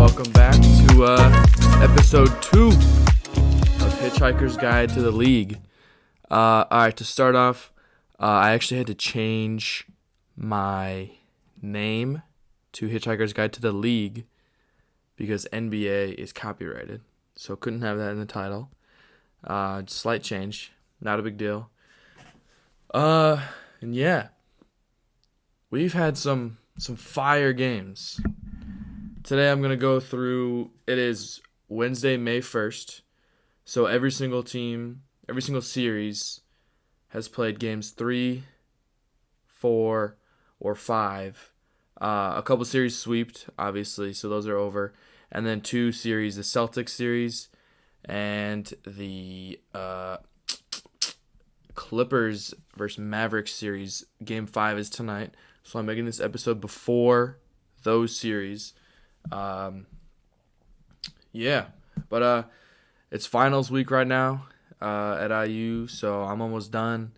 welcome back to episode 2 of Hitch-Hikers Guide to the League. Alright, to start off, I actually had to change my name to Hitch-Hikers Guide to the League because NBA is copyrighted, so couldn't have that in the title. Slight change, not a big deal. And yeah, we've had some fire games. Today I'm going to go through, it is Wednesday, May 1st. So every single team, every single series has played games 3, 4, or 5. A couple series sweeped, obviously, so those are over. And then 2 series, the Celtics series and the Clippers versus Mavericks series. Game 5 is tonight. So I'm making this episode before those series. But it's finals week right now at IU, so I'm almost done.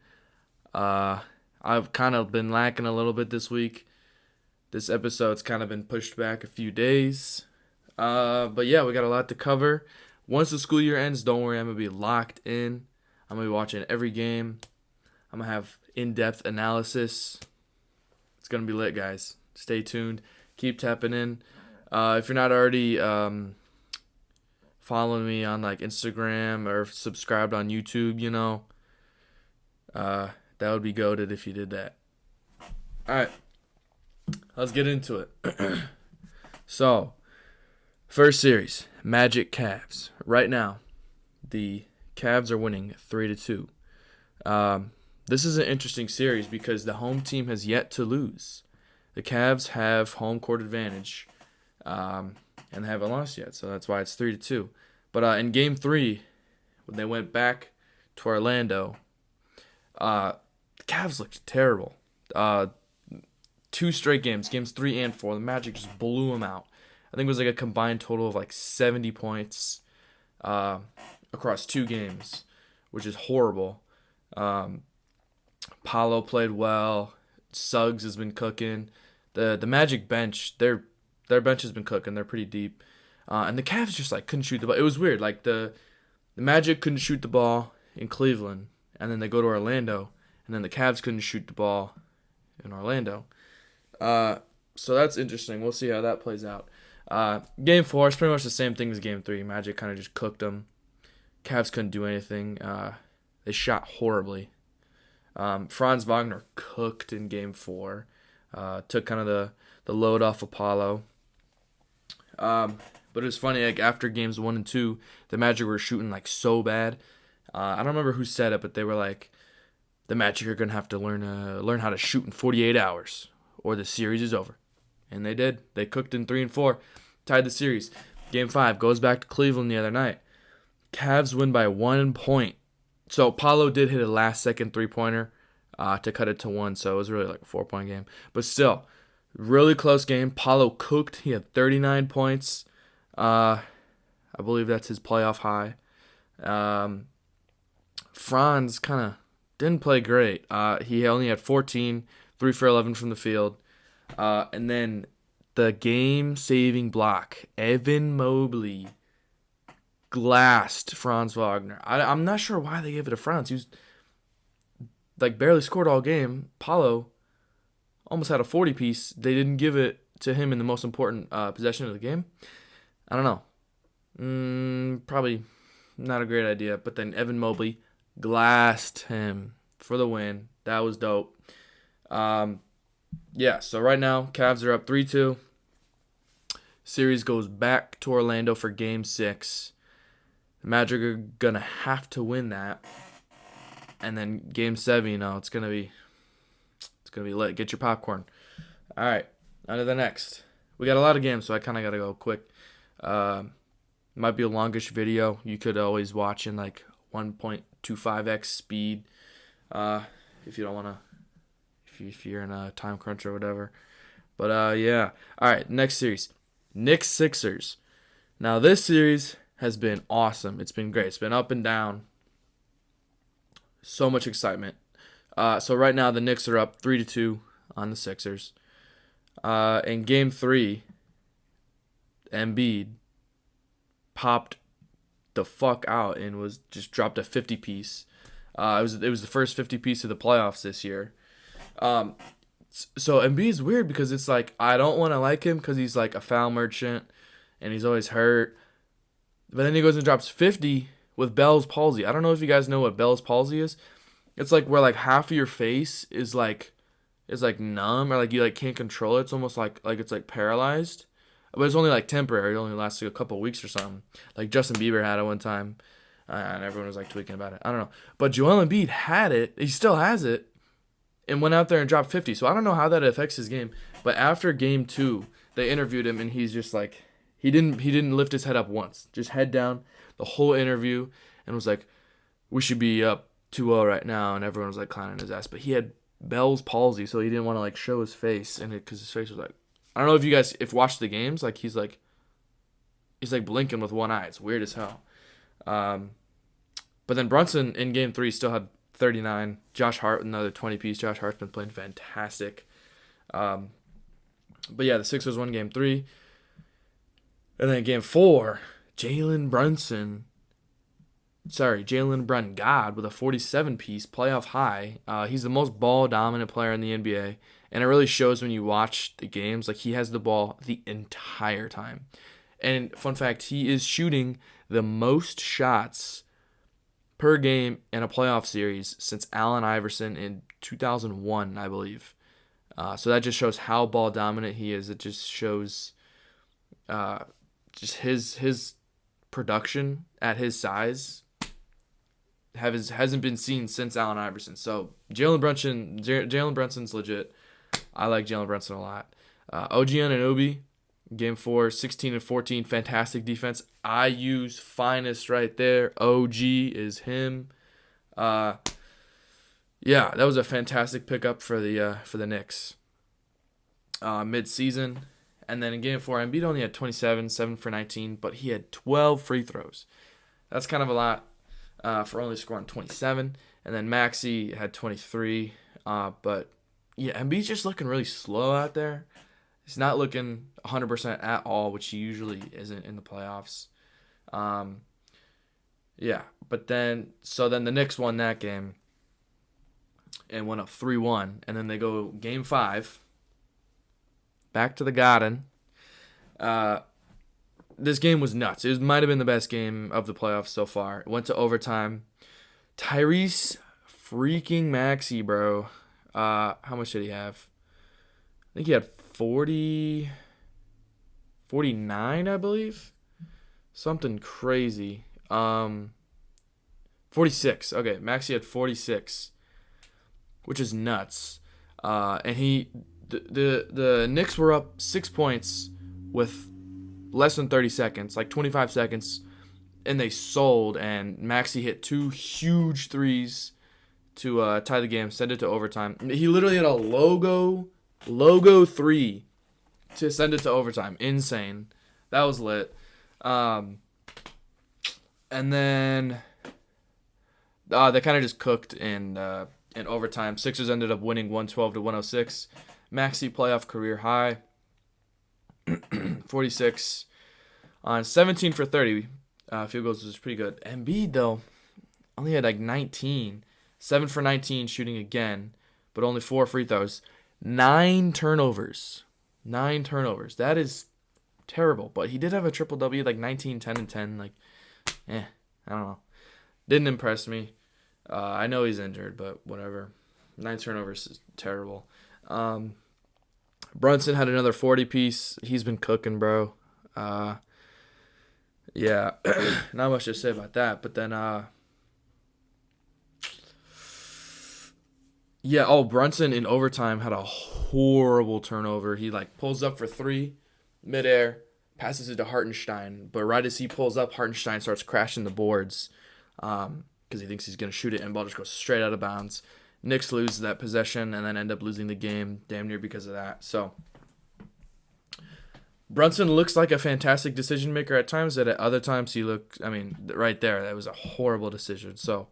I've kind of been lacking a little bit this week. This episode's kind of been pushed back a few days. But yeah, we got a lot to cover. Once the school year ends, don't worry, I'm going to be locked in. I'm going to be watching every game. I'm going to have in-depth analysis. It's going to be lit, guys. Stay tuned. Keep tapping in. If you're not already following me on like Instagram or subscribed on YouTube, that would be goated if you did that. All right, let's get into it. So, first series, Magic Cavs. Right now, the Cavs are winning 3-2. This is an interesting series because the home team has yet to lose. The Cavs have home court advantage. And they haven't lost yet, so that's why it's 3-2. But in Game 3, when they went back to Orlando, the Cavs looked terrible. 2 straight games 3 and 4, the Magic just blew them out. I think it was like a combined total of like 70 points across 2 games, which is horrible. Paolo played well. Suggs has been cooking. The Magic bench, their bench has been cooking. They're pretty deep. And the Cavs just couldn't shoot the ball. It was weird. The Magic couldn't shoot the ball in Cleveland, and then they go to Orlando, and then the Cavs couldn't shoot the ball in Orlando. So that's interesting. We'll see how that plays out. Game 4 is pretty much the same thing as Game 3. Magic kind of just cooked them. Cavs couldn't do anything. They shot horribly. Franz Wagner cooked in Game 4. Took kind of the load off Apollo. But it was funny, after games 1 and 2, the Magic were shooting so bad. I don't remember who said it, but they were like, the Magic are gonna have to learn how to shoot in 48 hours, or the series is over. And they did. They cooked in 3 and 4, tied the series. Game 5 goes back to Cleveland the other night. Cavs win by 1 point. So Paulo did hit a last-second three-pointer to cut it to 1, so it was really a 4-point game. But still, really close game. Paulo cooked. He had 39 points. I believe that's his playoff high. Franz kind of didn't play great. He only had 14, 3 for 11 from the field. And then the game-saving block, Evan Mobley glassed Franz Wagner. I'm not sure why they gave it to Franz. He was barely scored all game. Paulo almost had a 40-piece. They didn't give it to him in the most important possession of the game. I don't know. Probably not a great idea. But then Evan Mobley glassed him for the win. That was dope. So right now, Cavs are up 3-2. Series goes back to Orlando for Game 6. The Magic are going to have to win that. And then Game 7, it's going to be lit. Get your popcorn. All right, on to the next. We got a lot of games, so I kind of got to go quick. Might be a longish video. You could always watch in 1.25x speed if you don't want to, if you're in a time crunch or whatever. But yeah. All right, next series. Knicks Sixers. Now this series has been awesome. It's been great. It's been up and down. So much excitement. So right now the Knicks are up 3-2 on the Sixers. In Game 3, Embiid popped the fuck out and was just dropped a 50 piece. It was the first 50 piece of the playoffs this year. So Embiid's weird because it's like I don't want to like him because he's like a foul merchant and he's always hurt. But then he goes and drops 50 with Bell's palsy. I don't know if you guys know what Bell's palsy is. It's like where like half of your face is like numb or like you like can't control it. It's almost like it's like paralyzed. But it's only like temporary. It only lasts like a couple of weeks or something. Like Justin Bieber had it one time, and everyone was like tweaking about it. I don't know. But Joel Embiid had it. He still has it, and went out there and dropped 50. So I don't know how that affects his game. But after game 2, they interviewed him, and he's just like he didn't lift his head up once, just head down the whole interview, and was like, "We should be up 2-0 right now," and everyone was like clowning his ass. But he had Bell's palsy, so he didn't want to like show his face, and because his face was like. I don't know if you guys watched the games. Like he's like blinking with one eye. It's weird as hell. But then Brunson in game 3 still had 39. Josh Hart another 20 piece. Josh Hart's been playing fantastic. But yeah, the Sixers won game 3, and then game 4, Jalen Brunson God with a 47 piece playoff high. He's the most ball dominant player in the NBA. And it really shows when you watch the games. Like, he has the ball the entire time. And fun fact, he is shooting the most shots per game in a playoff series since Allen Iverson in 2001, I believe. So that just shows how ball dominant he is. It just shows just his production at his size hasn't been seen since Allen Iverson. So Jalen Brunson's legit. I like Jalen Brunson a lot. OG Anunoby, game 4, 16 and 14, fantastic defense. IU's finest right there. OG is him. Yeah, that was a fantastic pickup for the Knicks. Mid-season, and then in game 4, Embiid only had 27, 7 for 19, but he had 12 free throws. That's kind of a lot for only scoring 27. And then Maxey had 23, but. Yeah, Embiid's just looking really slow out there. He's not looking 100% at all, which he usually isn't in the playoffs. Yeah, but then the Knicks won that game and went up 3-1, and then they go game 5, back to the Garden. This game was nuts. It might have been the best game of the playoffs so far. It went to overtime. Tyrese freaking Maxey, bro. How much did he have? I think he had 49, I believe. Something crazy. 46. Okay, Maxey had 46, which is nuts. And the Knicks were up 6 points with less than 30 seconds, like 25 seconds, and they sold, and Maxey hit 2 huge threes to tie the game, send it to overtime. He literally had a logo 3 to send it to overtime. Insane. That was lit. And then they kind of just cooked in overtime. Sixers ended up winning 112-106. Maxey playoff career high. 46 on 17 for 30 field goals, was pretty good. Embiid though only had like 19. 7 for 19 shooting again, but only 4 free throws. 9 turnovers. That is terrible. But he did have a triple-W, like 19, 10, and 10. Like, I don't know. Didn't impress me. I know he's injured, but whatever. 9 turnovers is terrible. Brunson had another 40-piece. He's been cooking, bro. Yeah, not much to say about that. But then, Brunson in overtime had a horrible turnover. He pulls up for 3 midair, passes it to Hartenstein, but right as he pulls up, Hartenstein starts crashing the boards because he thinks he's going to shoot it, and ball just goes straight out of bounds. Knicks lose that possession and then end up losing the game damn near because of that. So Brunson looks like a fantastic decision maker at times, and at other times he looks, right there, that was a horrible decision. So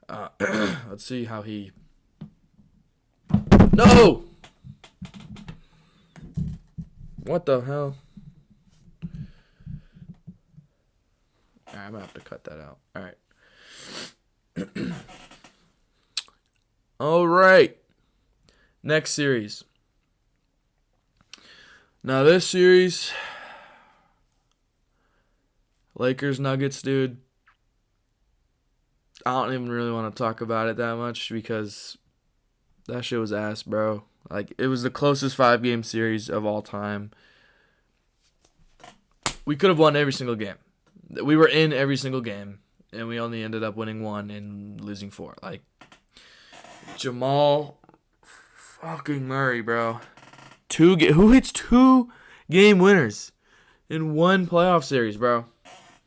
let's see how he... No! What the hell? All right, I'm going to have to cut that out. All right. All right. Next series. Now, this series, Lakers Nuggets, dude. I don't even really want to talk about it that much because that shit was ass, bro. Like, it was the closest 5-game series of all time. We could have won every single game. We were in every single game, and we only ended up winning 1 and losing 4. Like, Jamal fucking Murray, bro. Who hits 2-game winners in one playoff series, bro?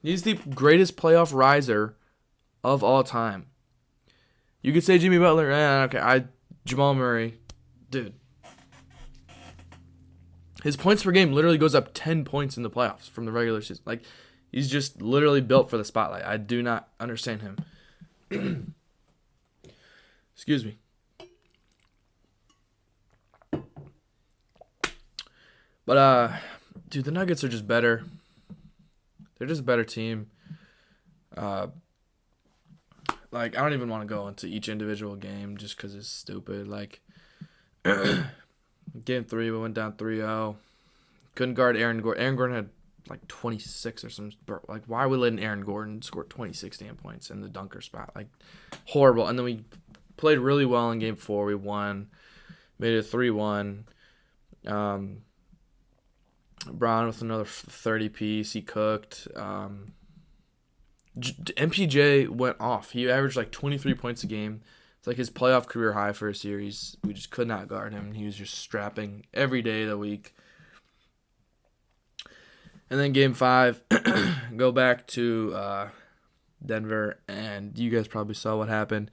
He's the greatest playoff riser of all time. You could say Jimmy Butler. Okay, Jamal Murray, dude. His points per game literally goes up 10 points in the playoffs from the regular season. Like, he's just literally built for the spotlight. I do not understand him. Excuse me. But, dude, the Nuggets are just better. They're just a better team. Like, I don't even want to go into each individual game just because it's stupid. Like, Game 3, we went down 3-0. Couldn't guard Aaron Gordon. Aaron Gordon had, like, 26 or something. Like, why are we letting Aaron Gordon score 26 damn points in the dunker spot? Like, horrible. And then we played really well in Game 4. We won. Made it 3-1. Brown with another 30-piece. He cooked. MPJ went off. He averaged like 23 points a game. It's like his playoff career high for a series. We just could not guard him. He was just strapping every day of the week. And then Game 5, go back to Denver, and you guys probably saw what happened.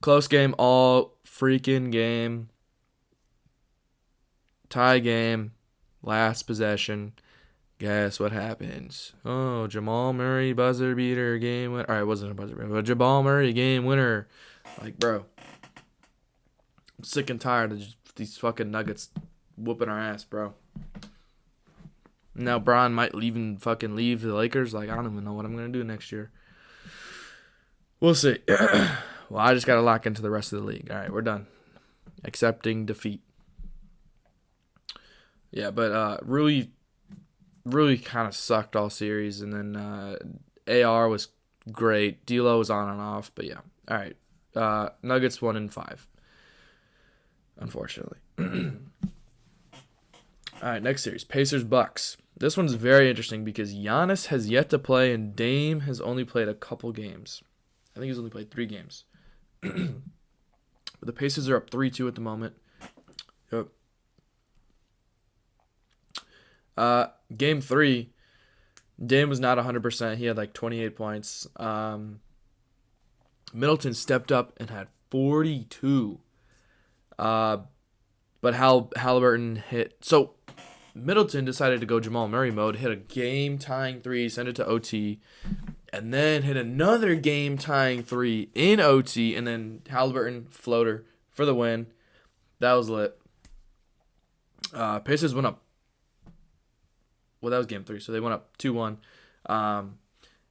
Close game all freaking game. Tie game. Last possession. Guess what happens? Oh, Jamal Murray buzzer beater game winner. All right, it wasn't a buzzer beater, but Jamal Murray game winner. Like, bro, I'm sick and tired of these fucking Nuggets whooping our ass, bro. Now Bron might fucking leave the Lakers. Like, I don't even know what I'm gonna do next year. We'll see. Well, I just gotta lock into the rest of the league. All right, we're done. Accepting defeat. Yeah, but really kind of sucked all series. And then AR was great. D'Lo was on and off. But, yeah. All right. Nuggets 1-5. Unfortunately. All right, next series. Pacers-Bucks. This one's very interesting because Giannis has yet to play and Dame has only played a couple games. I think he's only played 3 games. But the Pacers are up 3-2 at the moment. Yep. Game 3, Dame was not 100%. He had like 28 points. Middleton stepped up and had 42. But Halliburton hit. So Middleton decided to go Jamal Murray mode, hit a game-tying 3, send it to OT, and then hit another game-tying 3 in OT, and then Halliburton floater for the win. That was lit. Pacers went up. Well, that was Game 3, so they went up 2-1. And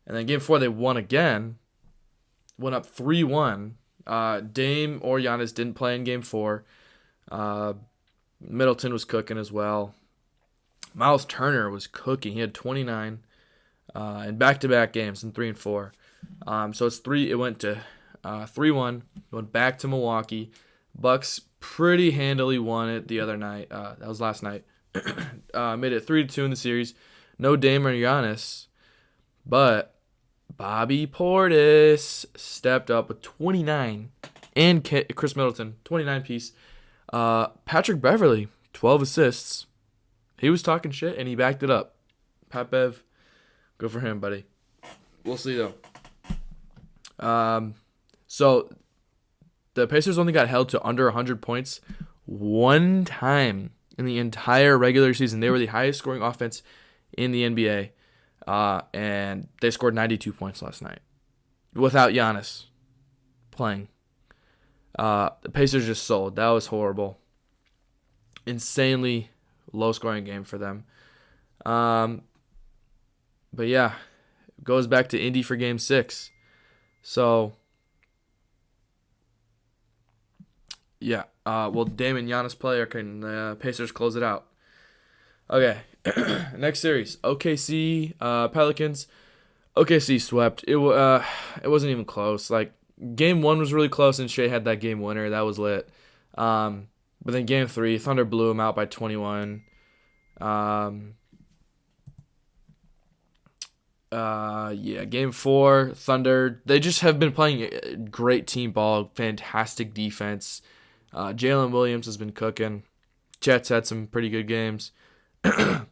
then Game 4, they won again. Went up 3-1. Dame or Giannis didn't play in Game 4. Middleton was cooking as well. Miles Turner was cooking. He had 29 in back-to-back games in 3 and 4. So it went to 3-1. Went back to Milwaukee. Bucks pretty handily won it the other night. That was last night. Made it 3-2 in the series. No Dame or Giannis, but Bobby Portis stepped up with 29, and Chris Middleton 29 piece. Patrick Beverley 12 assists. He was talking shit and he backed it up. Pat Bev, good for him, buddy. We'll see though. So the Pacers only got held to under 100 points one time in the entire regular season. They were the highest scoring offense in the NBA. And they scored 92 points last night without Giannis playing. The Pacers just sold. That was horrible. Insanely low scoring game for them. But yeah, Goes back to Indy for Game 6. So, yeah. Will Dame and Giannis play, or can the Pacers close it out? Okay. Next series. OKC, Pelicans. OKC swept. It wasn't even close. Like, Game 1 was really close, and Shea had that game winner. That was lit. But then Game 3, Thunder blew him out by 21. Game 4, Thunder. They just have been playing great team ball, fantastic defense. Jalen Williams has been cooking. Chet's had some pretty good games. But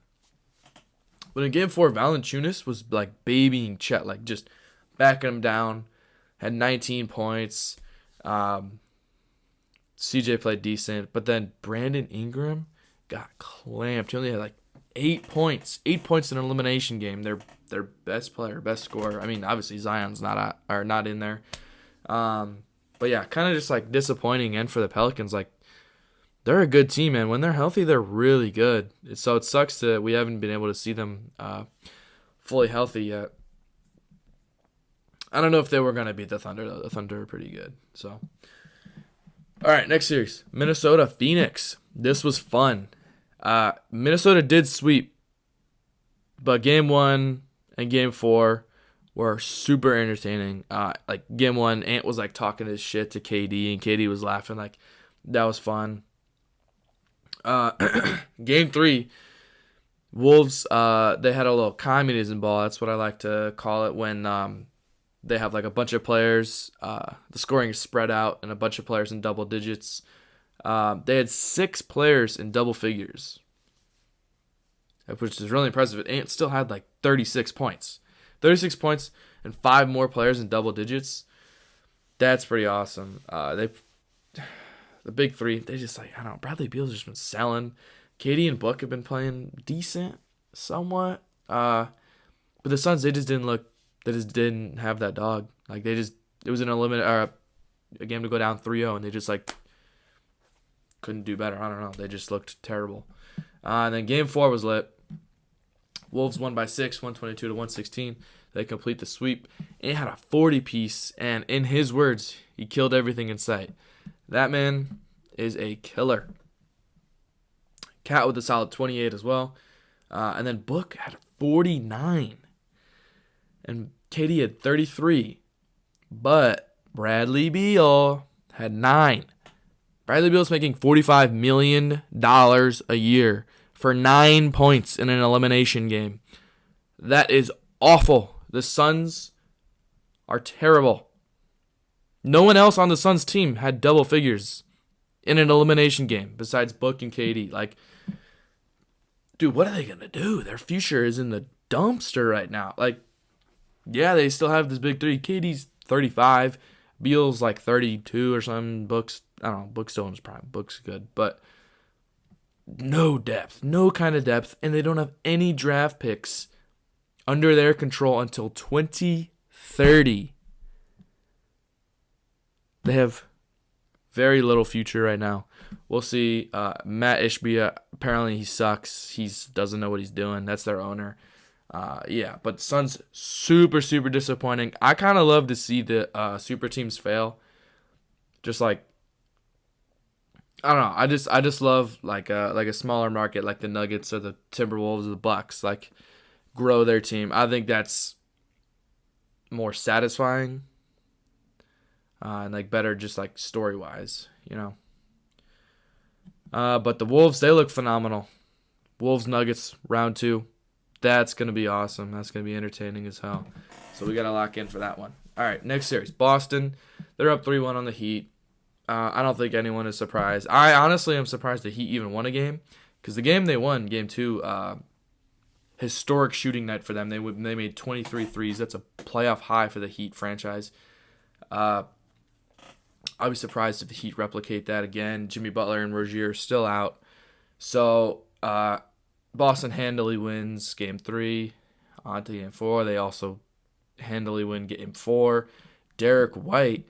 in Game 4, Valanciunas was like babying Chet, like just backing him down. Had 19 points. CJ played decent, but then Brandon Ingram got clamped. He only had like 8 points. 8 points in an elimination game. Their best player, best scorer. I mean, obviously Zion's not in there. But yeah, kind of just like disappointing. And for the Pelicans, like, they're a good team, man. When they're healthy, they're really good. So it sucks that we haven't been able to see them fully healthy yet. I don't know if they were going to beat the Thunder, though. The Thunder are pretty good. So, all right, next series. Minnesota, Phoenix. This was fun. Minnesota did sweep, but Game 1 and Game 4 were super entertaining. Like, Game 1, Ant was like talking his shit to KD, and KD was laughing. Like, that was fun. Game 3, Wolves, they had a little communism ball. That's what I like to call it, when they have like a bunch of players. The scoring is spread out, and a bunch of players in double digits. They had 6 players in double figures, which is really impressive. Ant still had like 36 points. 36 points and 5 more players in double digits. That's pretty awesome. The big three, they just like, I don't know, Bradley Beal's just been selling. KD and Book have been playing decent, somewhat. But the Suns, they just didn't have that dog. Like, it was a game to go down 3-0, and they just like couldn't do better. I don't know. They just looked terrible. And then Game 4 was lit. Wolves won by 6, 122 to 116. They complete the sweep. And it had a 40-piece, and in his words, he killed everything in sight. That man is a killer. Cat with a solid 28 as well. And then Book had 49. And KD had 33. But Bradley Beal had 9. Bradley Beal's making $45 million a year for 9 points in an elimination game. That is awful. The Suns are terrible. No one else on the Suns team had double figures in an elimination game besides Book and KD. Like, dude, what are they going to do? Their future is in the dumpster right now. Like, yeah, they still have this big three. KD's 35. Beal's like 32 or something. Book's, I don't know, Book's still in his prime. Book's good. But no depth. No kind of depth. And they don't have any draft picks under their control until 2030. They have very little future right now. We'll see. Matt Ishbia, apparently he sucks. He doesn't know what he's doing. That's their owner. But Suns, super, super disappointing. I kind of love to see the super teams fail. Just like, I don't know. I just love like a smaller market like the Nuggets or the Timberwolves or the Bucks, like, grow their team. I think that's more satisfying. And like better just like story wise, you know. But the Wolves, they look phenomenal. Wolves Nuggets round 2. That's gonna be awesome. That's gonna be entertaining as hell. So we gotta lock in for that one. All right, next series. Boston, they're up 3-1 on the Heat. I don't think anyone is surprised. I honestly am surprised the Heat even won a game, because the game they won, Game 2, historic shooting night for them. They made 23 threes. That's a playoff high for the Heat franchise. I'd be surprised if the Heat replicate that again. Jimmy Butler and Rozier are still out. So Boston handily wins Game 3. On to Game 4. They also handily win Game 4. Derek White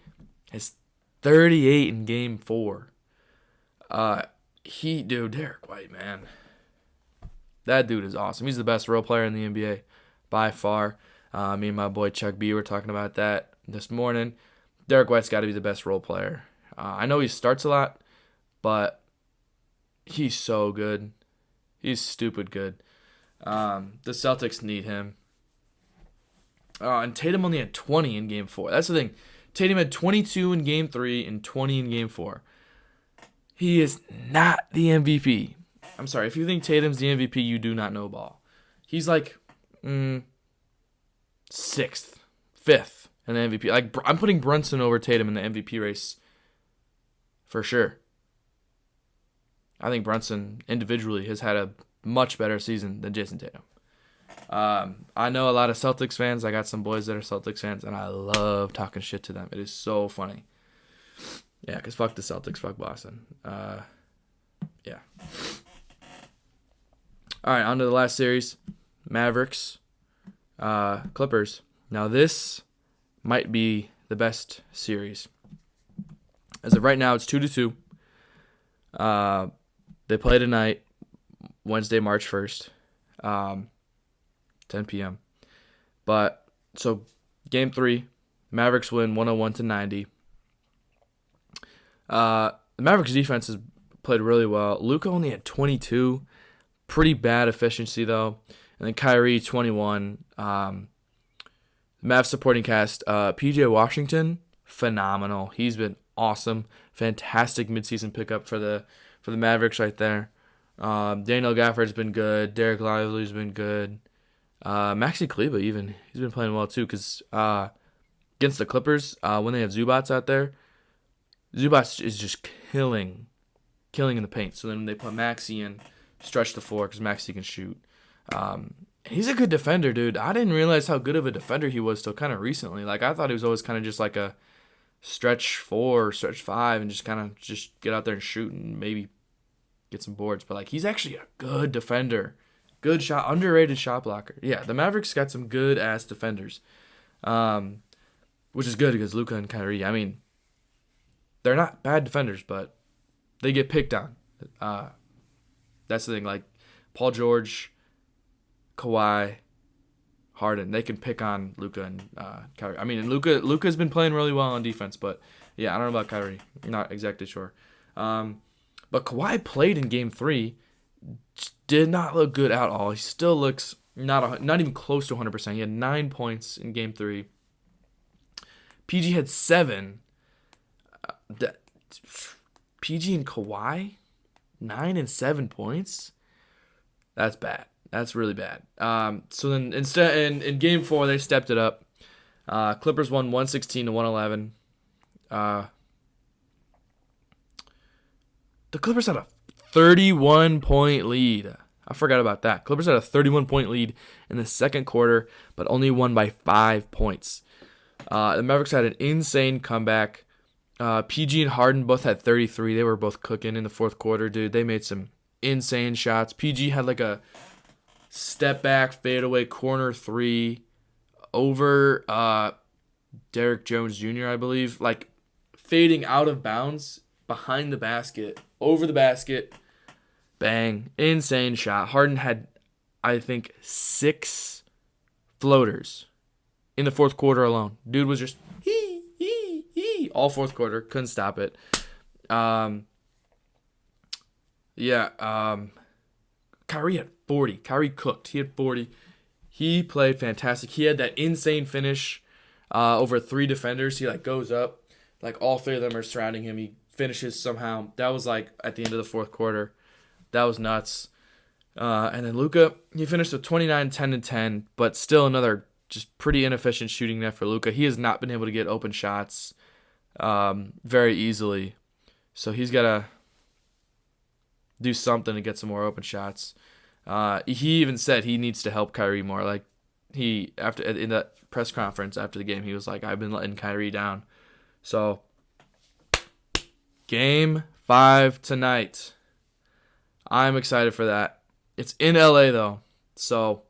has 38 in Game 4. Derek White, man. That dude is awesome. He's the best role player in the NBA by far. Me and my boy Chuck B were talking about that this morning. Derek White's got to be the best role player. I know he starts a lot, but he's so good. He's stupid good. The Celtics need him. And Tatum only had 20 in Game 4. That's the thing. Tatum had 22 in Game 3 and 20 in Game 4. He is not the MVP. I'm sorry. If you think Tatum's the MVP, you do not know ball. He's like 6th, 5th in the MVP. Like, I'm putting Brunson over Tatum in the MVP race for sure. I think Brunson individually has had a much better season than Jason Tatum. I know a lot of Celtics fans. I got some boys that are Celtics fans, and I love talking shit to them. It is so funny. Yeah, because fuck the Celtics, fuck Boston. Yeah. All right, on to the last series. Mavericks, Clippers. Now this might be the best series. As of right now, it's 2-2. They play tonight, Wednesday, March 1st. 10 p.m. But, so, Game 3, Mavericks win 101-90. The Mavericks defense has played really well. Luka only had 22. Pretty bad efficiency, though. And then Kyrie, 21. Mavs supporting cast, P.J. Washington, phenomenal. He's been awesome. Fantastic midseason pickup for the Mavericks right there. Daniel Gafford's been good. Derek Lively's been good. Maxi Kleber even, he's been playing well too, because against the Clippers, when they have Zubats out there, Zubats is just killing in the paint. So then they put Maxi in, stretch the floor, because Maxi can shoot. He's a good defender, dude. I didn't realize how good of a defender he was till kind of recently. Like, I thought he was always kind of just like a stretch 4 or stretch 5 and just kind of just get out there and shoot and maybe get some boards. But, like, he's actually a good defender. Good shot, underrated shot blocker. Yeah, the Mavericks got some good-ass defenders, which is good because Luka and Kyrie, I mean, they're not bad defenders, but they get picked on. That's the thing. Like, Paul George, Kawhi, Harden, they can pick on Luka and Kyrie. I mean, and Luka's been playing really well on defense, but, yeah, I don't know about Kyrie. I'm not exactly sure. But Kawhi played in Game 3. Did not look good at all. He still looks not even close to 100%. He had 9 points in Game 3. PG had 7. PG and Kawhi, 9 and 7 points? That's bad. That's really bad. So then instead in Game 4, they stepped it up. Clippers won 116-111. The Clippers had a 31-point lead. I forgot about that. Clippers had a 31-point lead in the second quarter, but only won by 5 points. The Mavericks had an insane comeback. PG and Harden both had 33. They were both cooking in the fourth quarter, dude. They made some insane shots. PG had like a step-back, fadeaway corner 3 over Derrick Jones Jr., I believe. Like, fading out of bounds behind the basket, over the basket, bang, insane shot. Harden had, I think, 6 floaters in the fourth quarter alone. Dude was just all fourth quarter, couldn't stop it. Kyrie had 40. Kyrie cooked. He had 40. He played fantastic. He had that insane finish over 3 defenders. He goes up, all 3 of them are surrounding him. He finishes somehow. That was at the end of the fourth quarter. That was nuts. And then Luka, he finished with 29, 10, and 10, but still another just pretty inefficient shooting net for Luka. He has not been able to get open shots very easily. So he's got to do something to get some more open shots. He even said he needs to help Kyrie more. In the press conference after the game, he was like, I've been letting Kyrie down. So Game 5 tonight. I'm excited for that. It's in LA though, so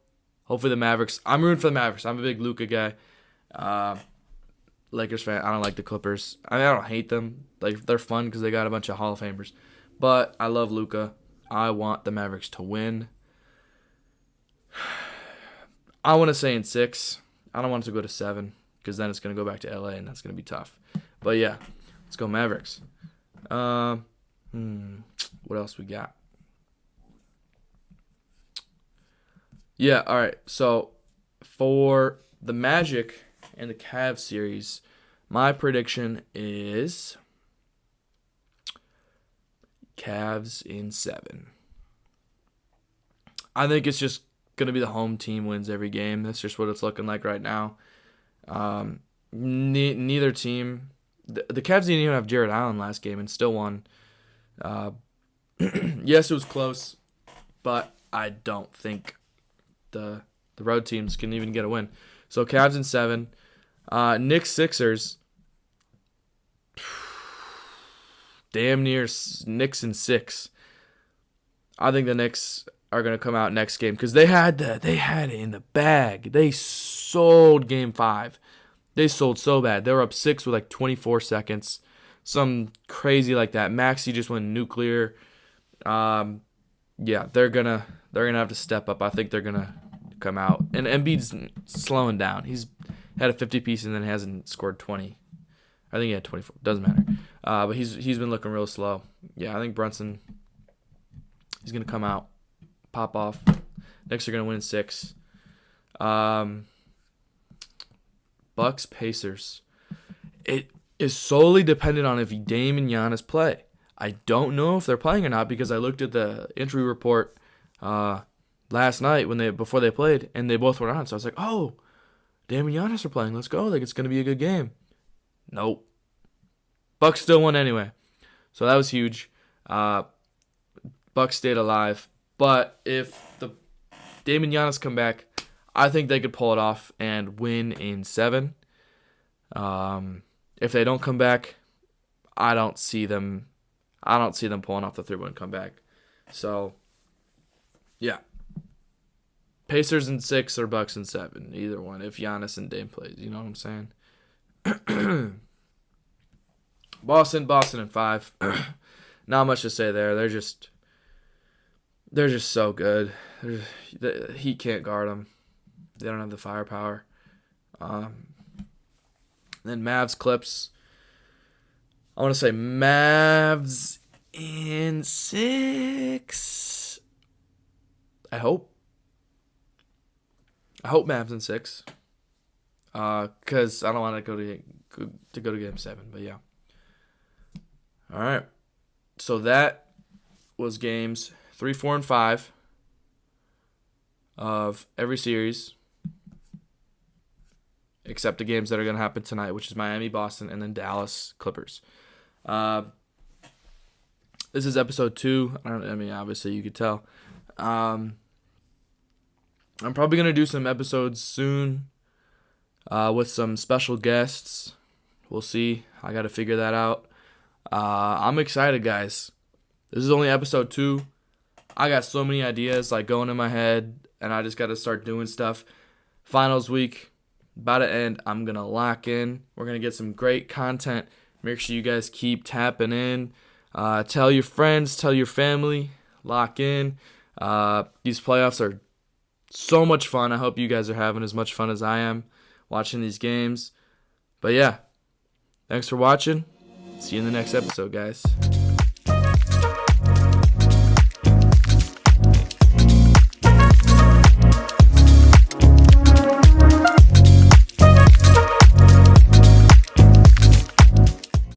hopefully the Mavericks. I'm rooting for the Mavericks. I'm a big Luka guy. Lakers fan. I don't like the Clippers. I don't hate them. They're fun because they got a bunch of Hall of Famers. But I love Luka. I want the Mavericks to win. I want to say in 6. I don't want it to go to 7 because then it's going to go back to LA, and that's going to be tough. But, yeah, let's go Mavericks. What else we got? Yeah, all right. So, for the Magic and the Cavs series, my prediction is Cavs in 7. I think it's just going to be the home team wins every game. That's just what it's looking like right now. Neither team. The Cavs didn't even have Jared Allen last game and still won. Yes, it was close, but I don't think the road teams can even get a win. So Cavs in 7. Knicks Sixers. Damn near Knicks in 6. I think the Knicks are going to come out next game because they had it in the bag. They sold Game 5. They sold so bad. They were up 6 with like 24 seconds. Some crazy like that. Maxey just went nuclear. Yeah, they're gonna have to step up. I think they're gonna come out. And Embiid's slowing down. He's had a 50 piece and then hasn't scored 20. I think he had 24. Doesn't matter. But he's been looking real slow. Yeah, I think Brunson. He's gonna come out, pop off. Knicks are gonna win in 6. Bucks Pacers. It is solely dependent on if Dame and Giannis play. I don't know if they're playing or not because I looked at the injury report last night before they played, and they both were on. So I was like, oh, Dame and Giannis are playing. Let's go. Like, it's going to be a good game. Nope. Bucks still won anyway. So that was huge. Bucks stayed alive. But if the Dame and Giannis come back, I think they could pull it off and win in 7. If they don't come back, I don't see them pulling off the 3-1 comeback. So, yeah. Pacers in 6 or Bucks in 7. Either one. If Giannis and Dame plays. You know what I'm saying? Boston in 5. Not much to say there. They're just so good. The Heat can't guard them. They don't have the firepower. Then Mavs Clips. I want to say Mavs in 6. I hope Mavs in 6. Because I don't want to go to Game 7. But yeah. All right. So that was games 3, 4, and 5 of every series. Except the games that are going to happen tonight, which is Miami, Boston, and then Dallas Clippers. This is episode 2. Obviously you could tell. I'm probably going to do some episodes soon with some special guests. We'll see. I got to figure that out. I'm excited, guys. This is only episode 2. I got so many ideas going in my head, and I just got to start doing stuff. Finals week. About to end. I'm going to lock in. We're going to get some great content. Make sure you guys keep tapping in. Tell your friends. Tell your family. Lock in. These playoffs are so much fun. I hope you guys are having as much fun as I am watching these games. But yeah, thanks for watching. See you in the next episode, guys.